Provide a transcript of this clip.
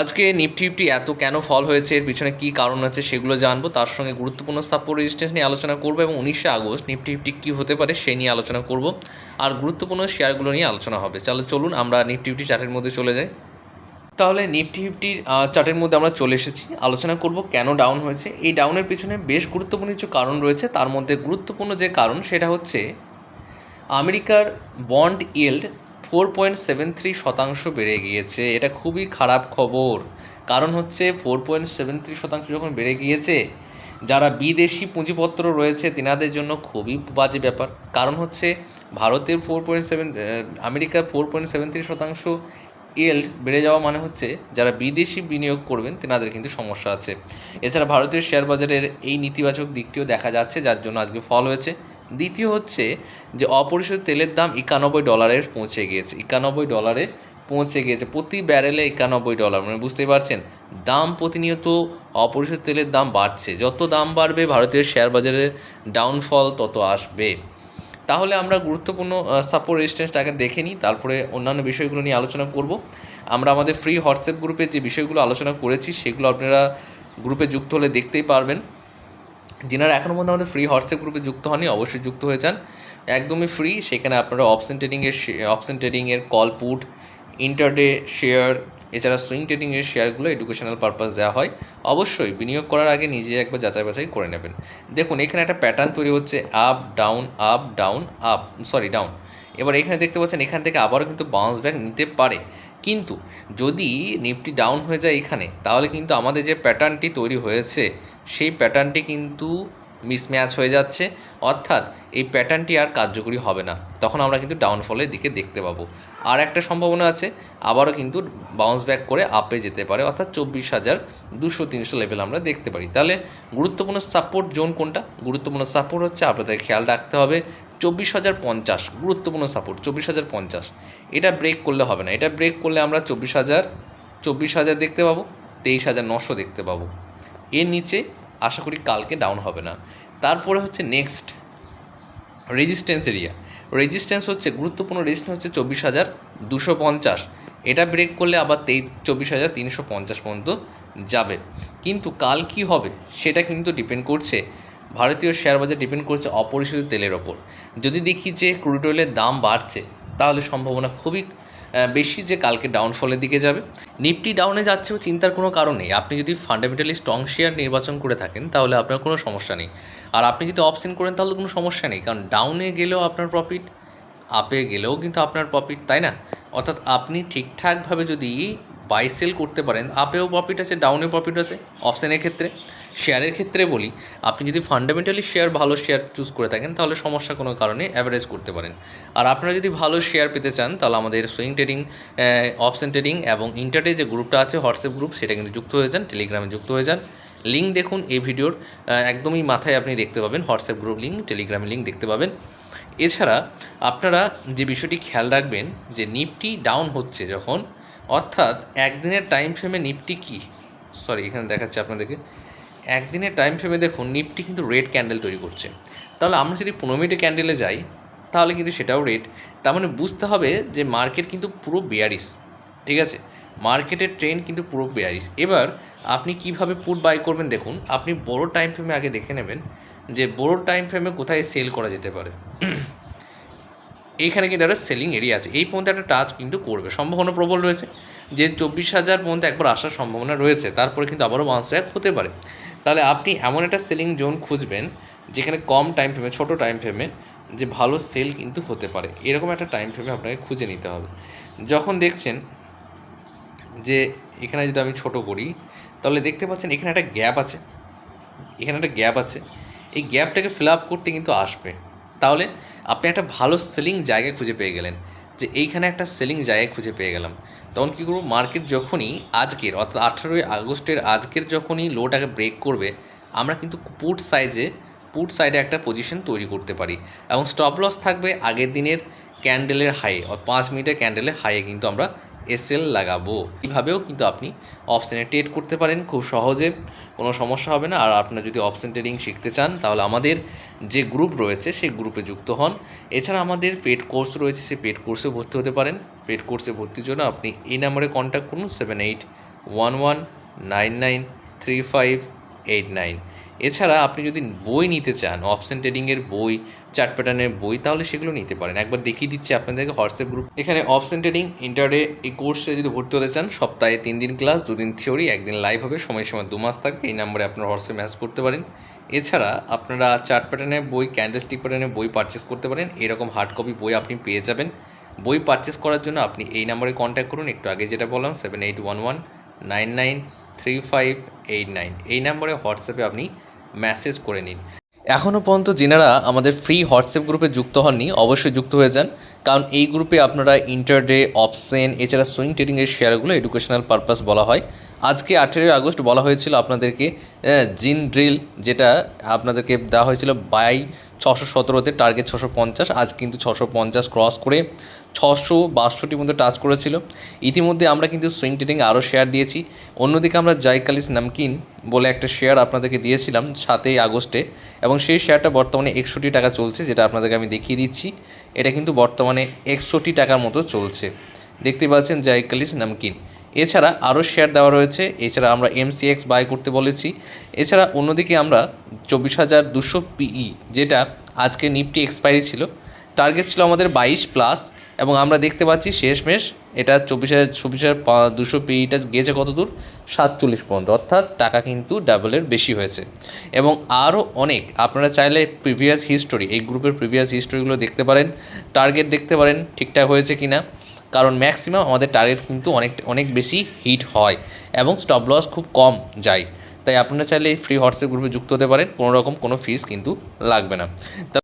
আজকে Nifty fifty এত কেন ফল হয়েছে, এর পিছনে কী কারণ আছে সেগুলো জানবো। তার সঙ্গে গুরুত্বপূর্ণ সাপোর্ট রেজিস্ট্যান্স নিয়ে আলোচনা করবো এবং 19 আগস্ট নিফটি ফিফটি কী হতে পারে সেই নিয়ে আলোচনা করব। আর গুরুত্বপূর্ণ শেয়ারগুলো নিয়ে আলোচনা হবে। চলুন আমরা নিফটি ফিফটি চার্টের মধ্যে চলে যাই। তাহলে নিফটি ফিফটির চার্টের মধ্যে আমরা চলে এসেছি। আলোচনা করব কেন ডাউন হয়েছে। এই ডাউনের পিছনে বেশ গুরুত্বপূর্ণ কিছু কারণ রয়েছে। তার মধ্যে গুরুত্বপূর্ণ যে কারণ সেটা হচ্ছে আমেরিকার বন্ড ইল্ড 4.73% বেড়ে গিয়েছে। এটা খুবই খারাপ খবর। কারণ হচ্ছে 4.73% যখন বেড়ে গিয়েছে, যারা বিদেশি পুঁজিপত্র রয়েছে তেনাদের জন্য খুবই বাজে ব্যাপার। কারণ হচ্ছে ভারতের আমেরিকার 4.73% ইল্ড বেড়ে যাওয়া মানে হচ্ছে যারা বিদেশি বিনিয়োগ করবেন তেনাদের কিন্তু সমস্যা আছে। এছাড়া ভারতীয় শেয়ার বাজারের এই নেতিবাচক দিকটিও দেখা যাচ্ছে, যার জন্য আজকে ফল হয়েছে। দ্বিতীয় হচ্ছে যে অপরিশোধিত তেলের দাম $91 পৌঁছে গিয়েছে। $91 পৌঁছে গিয়েছে, প্রতি ব্যারেলে $91। মানে বুঝতেই পারছেন, দাম প্রতিনিয়ত অপরিশোধিত তেলের দাম বাড়ছে। যত দাম বাড়বে ভারতীয় শেয়ার বাজারের ডাউনফল তত আসবে। তাহলে আমরা গুরুত্বপূর্ণ সাপোর্ট রেজিস্ট্যান্সটাকে দেখে নিই, তারপরে অন্যান্য বিষয়গুলো নিয়ে আলোচনা করব। আমরা আমাদের ফ্রি হোয়াটসঅ্যাপ গ্রুপে যে বিষয়গুলো আলোচনা করেছি সেগুলো আপনারা গ্রুপে যুক্ত হলে দেখতেই পারবেন। যিনারা এখনও পর্যন্ত আমাদের ফ্রি হোয়াটসঅ্যাপ গ্রুপে যুক্ত হননি অবশ্যই যুক্ত হয়ে যান, একদমই ফ্রি। সেখানে আপনারা অপশন ট্রেডিংয়ের কল পুট, ইন্টারডে শেয়ার, এছাড়া সুইং ট্রেডিংয়ের শেয়ারগুলো এডুকেশনাল পারপাস দেওয়া হয়। অবশ্যই বিনিয়োগ করার আগে নিজে একবার যাচাই বাছাই করে নেবেন। দেখুন এখানে একটা প্যাটার্ন তৈরি হচ্ছে, up down up down down. এবার এখানে দেখতে পাচ্ছেন এখান থেকে আবারও কিন্তু বাউন্স ব্যাক নিতে পারে। কিন্তু যদি নিফটি ডাউন হয়ে যায় এখানে, তাহলে কিন্তু আমাদের যে প্যাটার্নটি তৈরি হয়েছে সেই প্যাটার্নটি কিন্তু মিসম্যাচ হয়ে যাচ্ছে, অর্থাৎ এই প্যাটার্নটি আর কার্যকরী হবে না। তখন আমরা কিন্তু ডাউনফলের দিকে দেখতে পাবো। আর একটা সম্ভাবনা আছে, আবারও কিন্তু বাউন্স ব্যাক করে আপে যেতে পারে, অর্থাৎ 24,200-300 লেভেল আমরা দেখতে পারি। তাহলে গুরুত্বপূর্ণ সাপোর্ট জোন কোনটা? গুরুত্বপূর্ণ সাপোর্ট হচ্ছে, আপনাদের খেয়াল রাখতে হবে 24,050। গুরুত্বপূর্ণ সাপোর্ট 24,050। এটা ব্রেক করলে হবে না। এটা ব্রেক করলে আমরা 24,000 দেখতে পাবো, 23,900 দেখতে পাবো। এর নিচে আশা করি কালকে ডাউন হবে না। তারপরে হচ্ছে নেক্সট রেজিস্ট্যান্স এরিয়া। রেজিস্ট্যান্স হচ্ছে গুরুত্বপূর্ণ রেজিস্ট্যান্স হচ্ছে 24,250। এটা ব্রেক করলে আবার 24,350 পর্যন্ত যাবে। কিন্তু কাল কি হবে সেটা কিন্তু ডিপেন্ড করছে, ভারতীয় শেয়ার বাজার ডিপেন্ড করছে অপরিশোধিত তেলের ওপর। যদি দেখি যে ক্রুড অয়েলের দাম বাড়ছে, তাহলে সম্ভাবনা খুবই বেশি যে কালকে ডাউনফলের দিকে যাবে। নিফটি ডাউনে যাচ্ছেও চিন্তার কোনো কারণ নেই। আপনি যদি ফান্ডামেন্টালি স্ট্রং শেয়ার নির্বাচন করে থাকেন তাহলে আপনার কোনো সমস্যা নেই। আর আপনি যদি অপশন করেন তাহলে কোনো সমস্যা নেই, কারণ ডাউনে গেলেও আপনার প্রফিট, আপে গেলেও কিন্তু আপনার প্রফিট, তাই না? অর্থাৎ আপনি ঠিকঠাকভাবে যদি বাই সেল করতে পারেন, আপেও প্রফিট আছে, ডাউনেও প্রফিট আছে। অপশানের ক্ষেত্রে, শেয়ারের ক্ষেত্রে বলি, আপনি যদি ফান্ডামেন্টালি ভালো শেয়ার চুজ করে থাকেন তাহলে সমস্যা কোনো কারণে অ্যাভারেজ করতে পারেন। আর আপনারা যদি ভালো শেয়ার পেতে চান তাহলে আমাদের সুইং ট্রেডিং, অপশন ট্রেডিং এবং ইন্টারডে যে গ্রুপটা আছে হোয়াটসঅ্যাপ গ্রুপ, সেটা কিন্তু যুক্ত হয়ে যান, টেলিগ্রামে যুক্ত হয়ে যান। লিঙ্ক দেখুন এই ভিডিওর একদমই মাথায় আপনি দেখতে পাবেন হোয়াটসঅ্যাপ গ্রুপ লিঙ্ক, টেলিগ্রামের লিঙ্ক দেখতে পাবেন। এছাড়া আপনারা যে বিষয়টি খেয়াল রাখবেন যে নিফটি ডাউন হচ্ছে যখন, অর্থাৎ একদিনের টাইম ফ্রেমে নিফটি এখানে দেখাচ্ছে আপনাদেরকে, একদিনের টাইম ফ্রেমে দেখুন নিফটি কিন্তু রেড ক্যান্ডেল তৈরি করছে। তাহলে আমরা যদি 15 মিনিটের ক্যান্ডেলে যাই তাহলে কিন্তু সেটাও রেড। তার মানে বুঝতে হবে যে মার্কেট কিন্তু পুরো বেয়ারিশ, ঠিক আছে? মার্কেটের ট্রেন্ড কিন্তু পুরো বেয়ারিশ। এবার আপনি কিভাবে পুট বাই করবেন দেখুন, আপনি বড় টাইম ফ্রেমে আগে দেখে নেবেন যে বড় টাইম ফ্রেমে কোথায় সেল করা যেতে পারে। এইখানে কিন্তু একটা সেলিং এরিয়া আছে, এই পর্যন্ত একটা টাচ কিন্তু করবে, সম্ভাবনা প্রবল রয়েছে যে 24,000 পর্যন্ত একবার আসার সম্ভাবনা রয়েছে। তারপরে কিন্তু আবারও বাউন্স ব্যাক হতে পারে। তাহলে আপনি এমন একটা সেলিং জোন খুঁজবেন যেখানে কম টাইম ফ্রেমে, ছোটো টাইম ফ্রেমে যে ভালো সেল কিন্তু হতে পারে, এরকম একটা টাইম ফ্রেমে আপনাকে খুঁজে নিতে হবে। যখন দেখছেন যে এখানে যদি আমি ছোট করি তাহলে দেখতে পাচ্ছেন এখানে একটা গ্যাপ আছে, এখানে একটা গ্যাপ আছে, এই গ্যাপটাকে ফিল আপ করতে কিন্তু আসবে। তাহলে আপনি একটা ভালো সেলিং জায়গা খুঁজে পেয়ে গেলেন যে এইখানে একটা সেলিং জায়গা খুঁজে পেয়ে গেলাম। তখন কী করবো, মার্কেট যখনই আজকের অর্থাৎ 18 আগস্টের আজকের যখনই লোটাকে ব্রেক করবে, আমরা কিন্তু পুট সাইডে একটা পজিশন তৈরি করতে পারি এবং স্টপ লস থাকবে আগের দিনের ক্যান্ডেলের হাইয়ে, 5 মিনিটের ক্যান্ডেলের হাইয়ে কিন্তু আমরা এসএল লাগাবো। এইভাবেও কিন্তু আপনি অপশানে ট্রেড করতে পারেন খুব সহজে, কোনো সমস্যা হবে না। আর আপনারা যদি অপশন ট্রেডিং শিখতে চান তাহলে আমাদের যে গ্রুপ রয়েছে সেই গ্রুপে যুক্ত হন। এছাড়া আমাদের পেড কোর্স রয়েছে, সেই পেড কোর্সে ভর্তি হতে পারেন। পেড কোর্সে ভর্তির জন্য আপনি এই নাম্বারে কন্ট্যাক্ট করুন, 7811993589। এছাড়া আপনি যদি বই নিতে চান, অপশন ট্রেডিংয়ের বই, চার্ট প্যাটার্নের বই, তাহলে সেগুলো নিতে পারেন। একবার দেখিয়ে দিচ্ছি আপনাদেরকে হোয়াটসঅ্যাপ গ্রুপ। এখানে অপশন ট্রেডিং ইন্টারডে এই কোর্সে যদি ভর্তি হতে চান, সপ্তাহে 3 দিন ক্লাস, 2 দিন থিওরি, 1 দিন লাইভ হবে, সময় 2 মাস থাকবে। এই নাম্বারে আপনার হোয়াটসঅ্যাপ মেসেজ করতে পারেন। এছাড়া আপনারা চার্ট প্যাটার্নের বই, ক্যান্ডেলস্টিক প্যাটার্নের বই পারচেস করতে পারেন। এরকম হার্ড কপি বই আপনি পেয়ে যাবেন। বই পারচেস করার জন্য আপনি এই নাম্বারে কন্ট্যাক্ট করুন, একটু আগে যেটা বললাম 7811993589। এই নাম্বারে হোয়াটসঅ্যাপে আপনি মেসেজ করে নিন। এখনও পর্যন্ত যেনারা আমাদের ফ্রি হোয়াটসঅ্যাপ গ্রুপে যুক্ত হননি, অবশ্যই যুক্ত হয়ে যান, কারণ এই গ্রুপে আপনারা ইন্টারডে, অপশন, এছাড়া সুইং ট্রেডিংয়ের শেয়ারগুলো এডুকেশনাল পারপাস বলা হয়। আজকে 18 আগস্ট বলা হয়েছিল আপনাদেরকে জিন ড্রিল, যেটা আপনাদেরকে দেওয়া হয়েছিল বাই 617তে, টার্গেট 650। আজ কিন্তু 650 ক্রস করে 662টির মধ্যে টাচ করেছিল। ইতিমধ্যে আমরা কিন্তু সুইং ট্রেডিং আরও শেয়ার দিয়েছি। অন্যদিকে আমরা জাইকালিস নামকিন বলে একটা শেয়ার আপনাদেরকে দিয়েছিলাম 7ই আগস্টে, এবং সেই শেয়ারটা বর্তমানে 61 টাকা চলছে, যেটা আপনাদেরকে আমি দেখিয়ে দিচ্ছি। এটা কিন্তু বর্তমানে 61 টাকার মতো চলছে, দেখতে পাচ্ছেন জাইকালিস নামকিন। এছাড়া আরও শেয়ার দেওয়া রয়েছে। এছাড়া আমরা MCX বাই করতে বলেছি। এছাড়া অন্যদিকে আমরা 24,200 পিই, যেটা আজকে নিফটি এক্সপায়ারি ছিল, টার্গেট ছিল আমাদের 22+, এবং আমরা দেখতে পাচ্ছি শেষমেশ এটা 24,200 পিইটা গিয়েছে কত দূর, 47 পর্যন্ত, অর্থাৎ টাকা কিন্তু ডাবলের বেশি হয়েছে। এবং আরও অনেক আপনারা চাইলে প্রিভিয়াস হিস্টোরি, এই গ্রুপের প্রিভিয়াস হিস্টোরিগুলো দেখতে পারেন, টার্গেট দেখতে পারেন ঠিকঠাক হয়েছে কি না, কারণ ম্যাক্সিমাম আমাদের টার্গেট কিন্তু অনেক বেশি হিট হয় এবং স্টপ লস খুব কম যায়। তাই আপনারা চাইলে এই ফ্রি হোয়াটসঅ্যাপ গ্রুপে যুক্ত হতে পারেন, কোনো রকম কোনো ফিস কিন্তু লাগবে না।